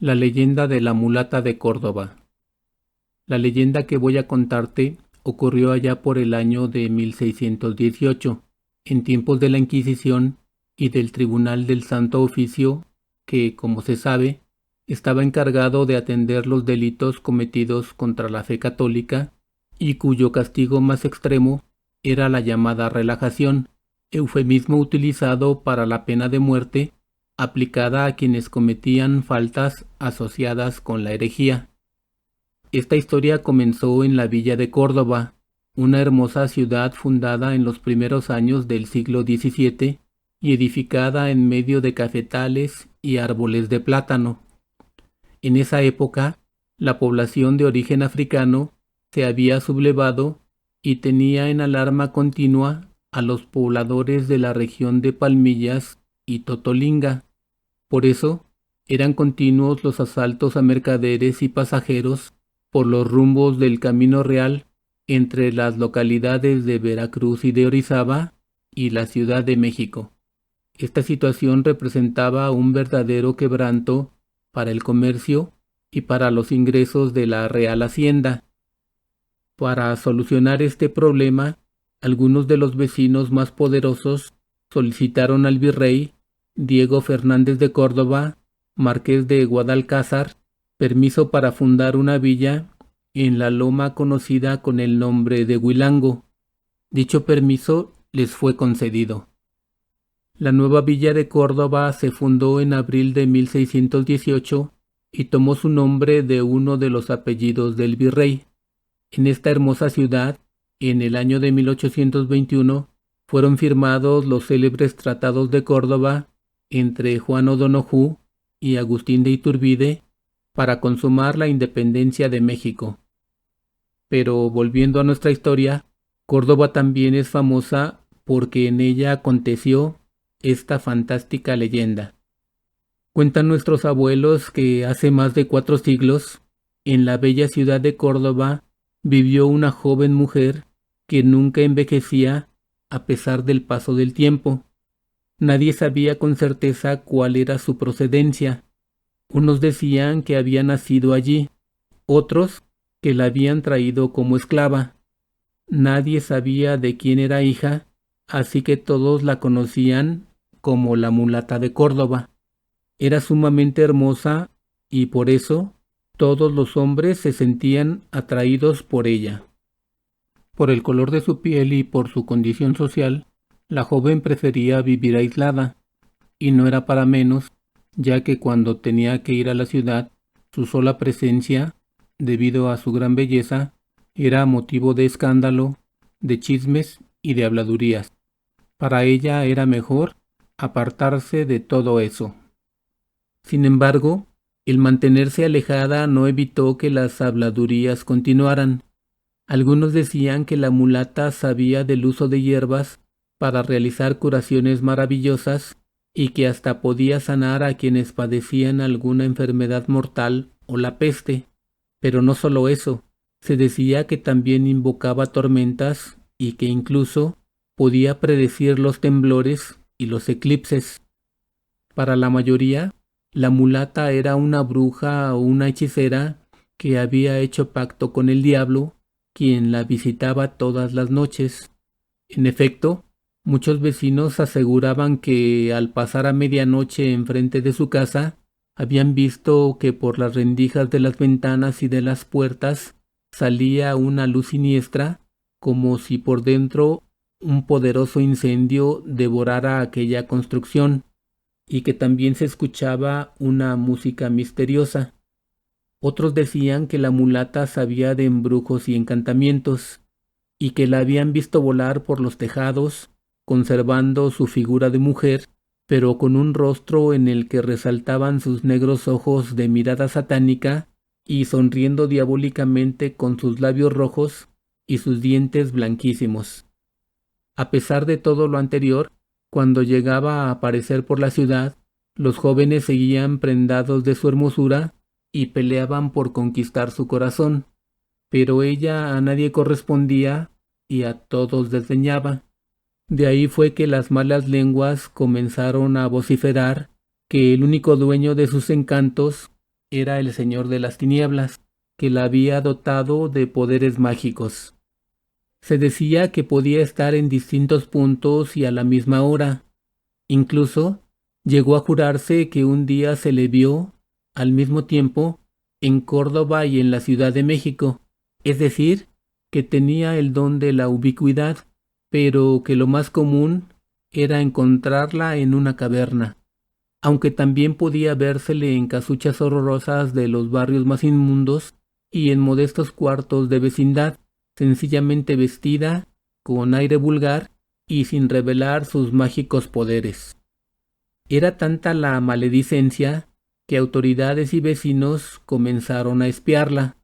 La leyenda de la mulata de Córdoba. La leyenda que voy a contarte ocurrió allá por el año de 1618, en tiempos de la Inquisición y del Tribunal del Santo Oficio, que, como se sabe, estaba encargado de atender los delitos cometidos contra la fe católica y cuyo castigo más extremo era la llamada relajación, eufemismo utilizado para la pena de muerte aplicada a quienes cometían faltas asociadas con la herejía. Esta historia comenzó en la villa de Córdoba, una hermosa ciudad fundada en los primeros años del siglo XVII y edificada en medio de cafetales y árboles de plátano. En esa época, la población de origen africano se había sublevado y tenía en alarma continua a los pobladores de la región de Palmillas y Totolinga. Por eso, eran continuos los asaltos a mercaderes y pasajeros por los rumbos del Camino Real entre las localidades de Veracruz y de Orizaba y la Ciudad de México. Esta situación representaba un verdadero quebranto para el comercio y para los ingresos de la Real Hacienda. Para solucionar este problema, algunos de los vecinos más poderosos solicitaron al virrey Diego Fernández de Córdoba, marqués de Guadalcázar, permiso para fundar una villa en la loma conocida con el nombre de Huilango. Dicho permiso les fue concedido. La nueva villa de Córdoba se fundó en abril de 1618 y tomó su nombre de uno de los apellidos del virrey. En esta hermosa ciudad, en el año de 1821, fueron firmados los célebres tratados de Córdoba entre Juan O'Donojú y Agustín de Iturbide para consumar la independencia de México. Pero volviendo a nuestra historia, Córdoba también es famosa porque en ella aconteció esta fantástica leyenda. Cuentan nuestros abuelos que hace más de 4 siglos, en la bella ciudad de Córdoba, vivió una joven mujer que nunca envejecía a pesar del paso del tiempo. Nadie sabía con certeza cuál era su procedencia. Unos decían que había nacido allí, otros que la habían traído como esclava. Nadie sabía de quién era hija, así que todos la conocían como la mulata de Córdoba. Era sumamente hermosa y por eso todos los hombres se sentían atraídos por ella. Por el color de su piel y por su condición social, la joven prefería vivir aislada, y no era para menos, ya que cuando tenía que ir a la ciudad, su sola presencia, debido a su gran belleza, era motivo de escándalo, de chismes y de habladurías. Para ella era mejor apartarse de todo eso. Sin embargo, el mantenerse alejada no evitó que las habladurías continuaran. Algunos decían que la mulata sabía del uso de hierbas para realizar curaciones maravillosas y que hasta podía sanar a quienes padecían alguna enfermedad mortal o la peste. Pero no solo eso, se decía que también invocaba tormentas y que incluso podía predecir los temblores y los eclipses. Para la mayoría, la mulata era una bruja o una hechicera que había hecho pacto con el diablo, quien la visitaba todas las noches. En efecto, muchos vecinos aseguraban que al pasar a medianoche enfrente de su casa, habían visto que por las rendijas de las ventanas y de las puertas salía una luz siniestra, como si por dentro un poderoso incendio devorara aquella construcción, y que también se escuchaba una música misteriosa. Otros decían que la mulata sabía de embrujos y encantamientos, y que la habían visto volar por los tejados, conservando su figura de mujer, pero con un rostro en el que resaltaban sus negros ojos de mirada satánica y sonriendo diabólicamente con sus labios rojos y sus dientes blanquísimos. A pesar de todo lo anterior, cuando llegaba a aparecer por la ciudad, los jóvenes seguían prendados de su hermosura y peleaban por conquistar su corazón, pero ella a nadie correspondía y a todos desdeñaba. De ahí fue que las malas lenguas comenzaron a vociferar que el único dueño de sus encantos era el señor de las tinieblas, que la había dotado de poderes mágicos. Se decía que podía estar en distintos puntos y a la misma hora. Incluso llegó a jurarse que un día se le vio, al mismo tiempo, en Córdoba y en la Ciudad de México, es decir, que tenía el don de la ubicuidad, pero que lo más común era encontrarla en una caverna, aunque también podía vérsele en casuchas horrorosas de los barrios más inmundos y en modestos cuartos de vecindad, sencillamente vestida, con aire vulgar y sin revelar sus mágicos poderes. Era tanta la maledicencia que autoridades y vecinos comenzaron a espiarla.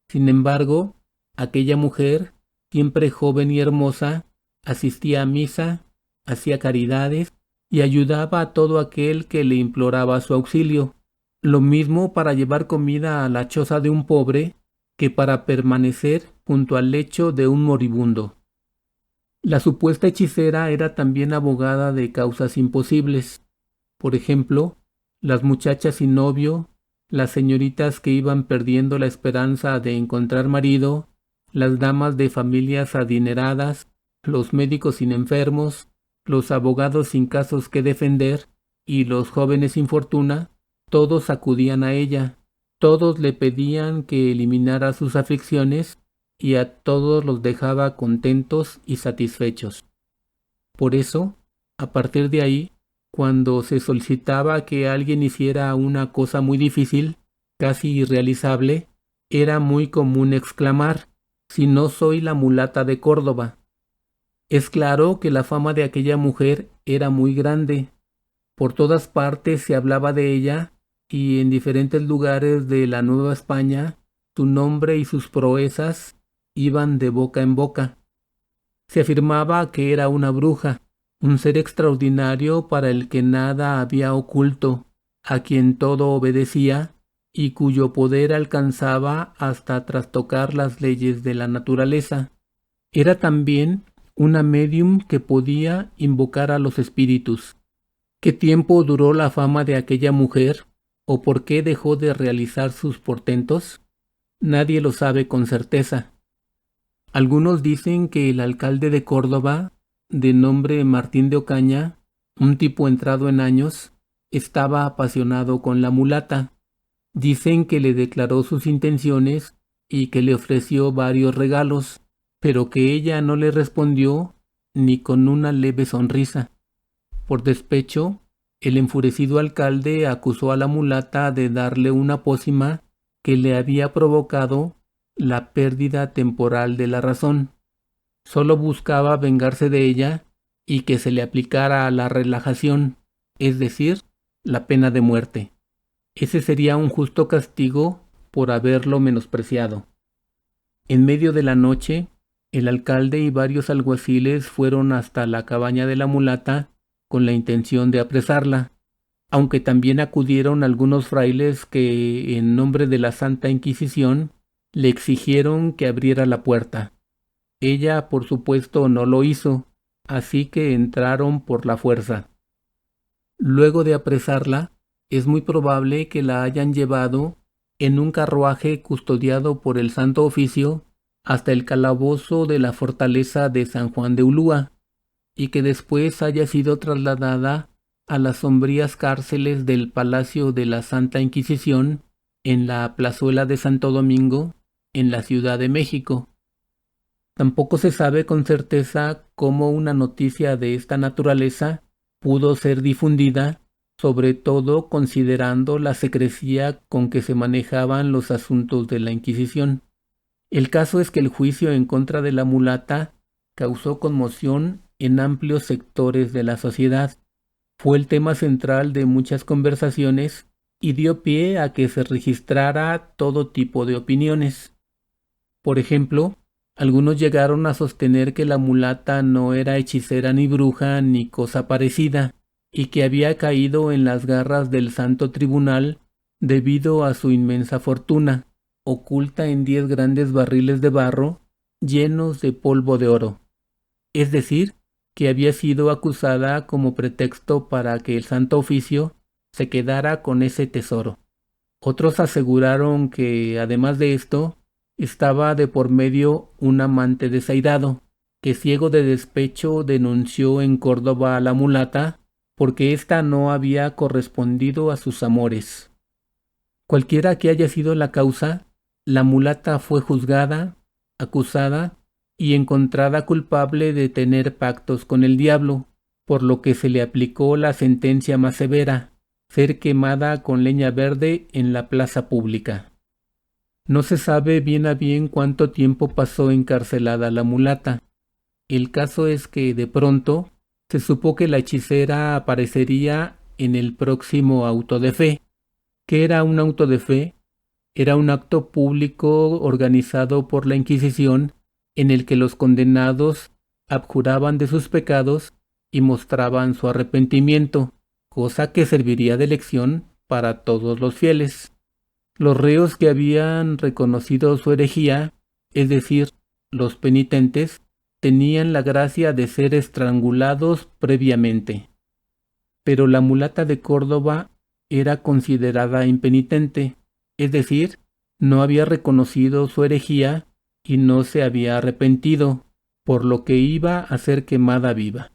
Sin embargo, aquella mujer, siempre joven y hermosa, asistía a misa, hacía caridades y ayudaba a todo aquel que le imploraba su auxilio. Lo mismo para llevar comida a la choza de un pobre que para permanecer junto al lecho de un moribundo. La supuesta hechicera era también abogada de causas imposibles. Por ejemplo, las muchachas sin novio, las señoritas que iban perdiendo la esperanza de encontrar marido, las damas de familias adineradas, los médicos sin enfermos, los abogados sin casos que defender y los jóvenes sin fortuna, todos acudían a ella, todos le pedían que eliminara sus aflicciones y a todos los dejaba contentos y satisfechos. Por eso, a partir de ahí, cuando se solicitaba que alguien hiciera una cosa muy difícil, casi irrealizable, era muy común exclamar: «Si no soy la mulata de Córdoba». Es claro que la fama de aquella mujer era muy grande. Por todas partes se hablaba de ella y en diferentes lugares de la Nueva España su nombre y sus proezas iban de boca en boca. Se afirmaba que era una bruja, un ser extraordinario para el que nada había oculto, a quien todo obedecía y cuyo poder alcanzaba hasta trastocar las leyes de la naturaleza. Era también una médium que podía invocar a los espíritus. ¿Qué tiempo duró la fama de aquella mujer o por qué dejó de realizar sus portentos? Nadie lo sabe con certeza. Algunos dicen que el alcalde de Córdoba, de nombre Martín de Ocaña, un tipo entrado en años, estaba apasionado con la mulata. Dicen que le declaró sus intenciones y que le ofreció varios regalos, pero que ella no le respondió ni con una leve sonrisa. Por despecho, el enfurecido alcalde acusó a la mulata de darle una pócima que le había provocado la pérdida temporal de la razón. Solo buscaba vengarse de ella y que se le aplicara la relajación, es decir, la pena de muerte. Ese sería un justo castigo por haberlo menospreciado. En medio de la noche, el alcalde y varios alguaciles fueron hasta la cabaña de la mulata con la intención de apresarla, aunque también acudieron algunos frailes que, en nombre de la Santa Inquisición, le exigieron que abriera la puerta. Ella, por supuesto, no lo hizo, así que entraron por la fuerza. Luego de apresarla, es muy probable que la hayan llevado en un carruaje custodiado por el Santo Oficio hasta el calabozo de la fortaleza de San Juan de Ulúa, y que después haya sido trasladada a las sombrías cárceles del Palacio de la Santa Inquisición en la plazuela de Santo Domingo, en la Ciudad de México. Tampoco se sabe con certeza cómo una noticia de esta naturaleza pudo ser difundida, sobre todo considerando la secrecía con que se manejaban los asuntos de la Inquisición. El caso es que el juicio en contra de la mulata causó conmoción en amplios sectores de la sociedad. Fue el tema central de muchas conversaciones y dio pie a que se registrara todo tipo de opiniones. Por ejemplo, algunos llegaron a sostener que la mulata no era hechicera ni bruja ni cosa parecida, y que había caído en las garras del Santo Tribunal debido a su inmensa fortuna, oculta en 10 grandes barriles de barro llenos de polvo de oro. Es decir, que había sido acusada como pretexto para que el Santo Oficio se quedara con ese tesoro. Otros aseguraron que, además de esto, estaba de por medio un amante desairado, que ciego de despecho denunció en Córdoba a la mulata porque ésta no había correspondido a sus amores. Cualquiera que haya sido la causa, la mulata fue juzgada, acusada y encontrada culpable de tener pactos con el diablo, por lo que se le aplicó la sentencia más severa, ser quemada con leña verde en la plaza pública. No se sabe bien a bien cuánto tiempo pasó encarcelada la mulata. El caso es que de pronto se supo que la hechicera aparecería en el próximo auto de fe. ¿Qué era un auto de fe? Era un acto público organizado por la Inquisición en el que los condenados abjuraban de sus pecados y mostraban su arrepentimiento, cosa que serviría de lección para todos los fieles. Los reos que habían reconocido su herejía, es decir, los penitentes, tenían la gracia de ser estrangulados previamente. Pero la mulata de Córdoba era considerada impenitente, es decir, no había reconocido su herejía y no se había arrepentido, por lo que iba a ser quemada viva.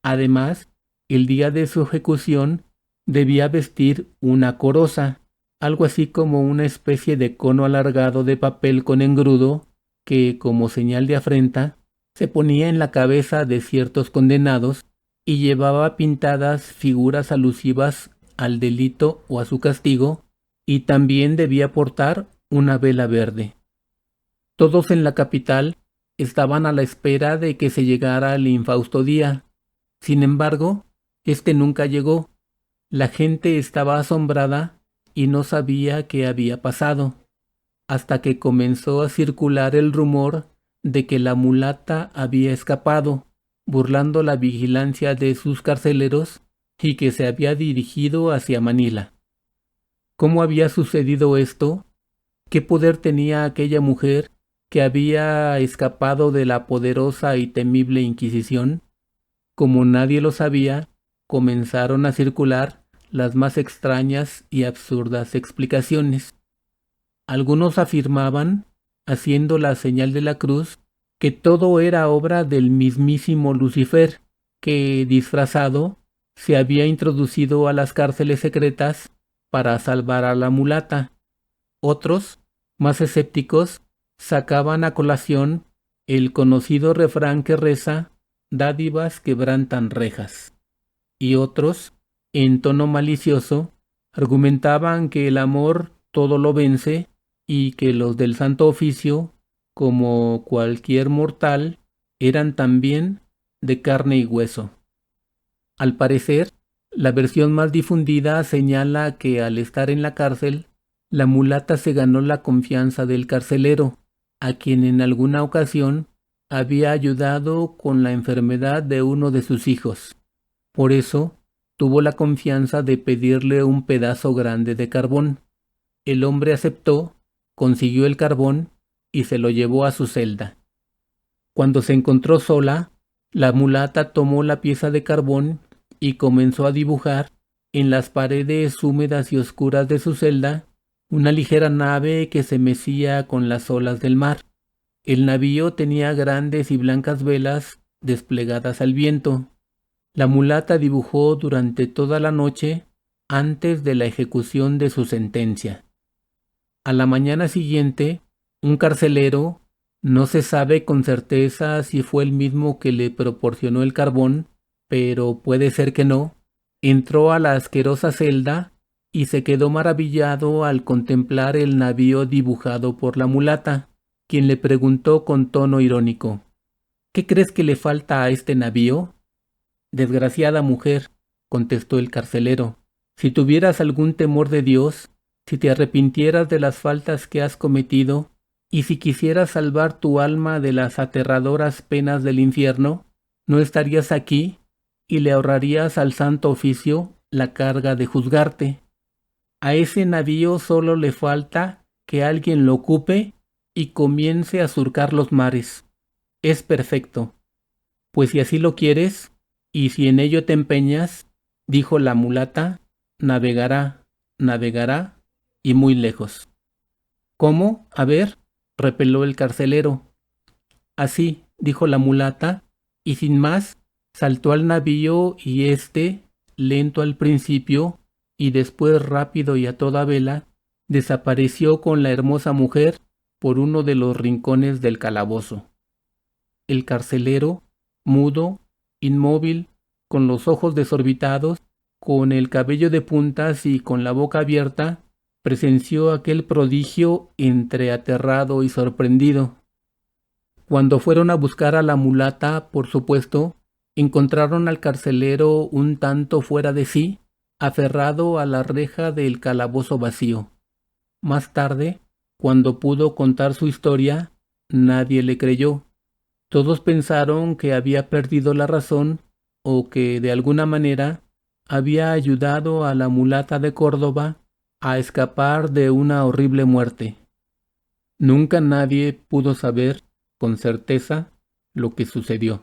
Además, el día de su ejecución debía vestir una coroza, algo así como una especie de cono alargado de papel con engrudo que, como señal de afrenta, se ponía en la cabeza de ciertos condenados y llevaba pintadas figuras alusivas al delito o a su castigo, y también debía portar una vela verde. Todos en la capital estaban a la espera de que se llegara el infausto día. Sin embargo, este nunca llegó. La gente estaba asombrada y no sabía qué había pasado, hasta que comenzó a circular el rumor de que la mulata había escapado, burlando la vigilancia de sus carceleros, y que se había dirigido hacia Manila. ¿Cómo había sucedido esto? ¿Qué poder tenía aquella mujer que había escapado de la poderosa y temible Inquisición? Como nadie lo sabía, comenzaron a circular las más extrañas y absurdas explicaciones. Algunos afirmaban, haciendo la señal de la cruz, que todo era obra del mismísimo Lucifer, que, disfrazado, se había introducido a las cárceles secretas para salvar a la mulata. Otros, más escépticos, sacaban a colación el conocido refrán que reza: dádivas quebrantan rejas. Y otros, en tono malicioso, argumentaban que el amor todo lo vence y que los del Santo Oficio, como cualquier mortal, eran también de carne y hueso. Al parecer, la versión más difundida señala que al estar en la cárcel, la mulata se ganó la confianza del carcelero, a quien en alguna ocasión había ayudado con la enfermedad de uno de sus hijos. Por eso, tuvo la confianza de pedirle un pedazo grande de carbón. El hombre aceptó, consiguió el carbón y se lo llevó a su celda. Cuando se encontró sola, la mulata tomó la pieza de carbón y comenzó a dibujar en las paredes húmedas y oscuras de su celda una ligera nave que se mecía con las olas del mar. El navío tenía grandes y blancas velas desplegadas al viento. La mulata dibujó durante toda la noche antes de la ejecución de su sentencia. A la mañana siguiente, un carcelero, no se sabe con certeza si fue el mismo que le proporcionó el carbón, pero puede ser que no, entró a la asquerosa celda y se quedó maravillado al contemplar el navío dibujado por la mulata, quien le preguntó con tono irónico: ¿qué crees que le falta a este navío? Desgraciada mujer, contestó el carcelero, si tuvieras algún temor de Dios, si te arrepintieras de las faltas que has cometido, y si quisieras salvar tu alma de las aterradoras penas del infierno, no estarías aquí y le ahorrarías al Santo Oficio la carga de juzgarte. A ese navío solo le falta que alguien lo ocupe y comience a surcar los mares. Es perfecto. Pues si así lo quieres, y si en ello te empeñas, dijo la mulata, navegará y muy lejos. ¿Cómo? A ver, repeló el carcelero. Así, dijo la mulata, y sin más, saltó al navío y lento al principio, y después rápido y a toda vela, desapareció con la hermosa mujer por uno de los rincones del calabozo. El carcelero, mudo, inmóvil, con los ojos desorbitados, con el cabello de puntas y con la boca abierta, presenció aquel prodigio entre aterrado y sorprendido. Cuando fueron a buscar a la mulata, por supuesto, encontraron al carcelero un tanto fuera de sí, aferrado a la reja del calabozo vacío. Más tarde, cuando pudo contar su historia, nadie le creyó. Todos pensaron que había perdido la razón o que de alguna manera había ayudado a la mulata de Córdoba a escapar de una horrible muerte. Nunca nadie pudo saber con certeza lo que sucedió.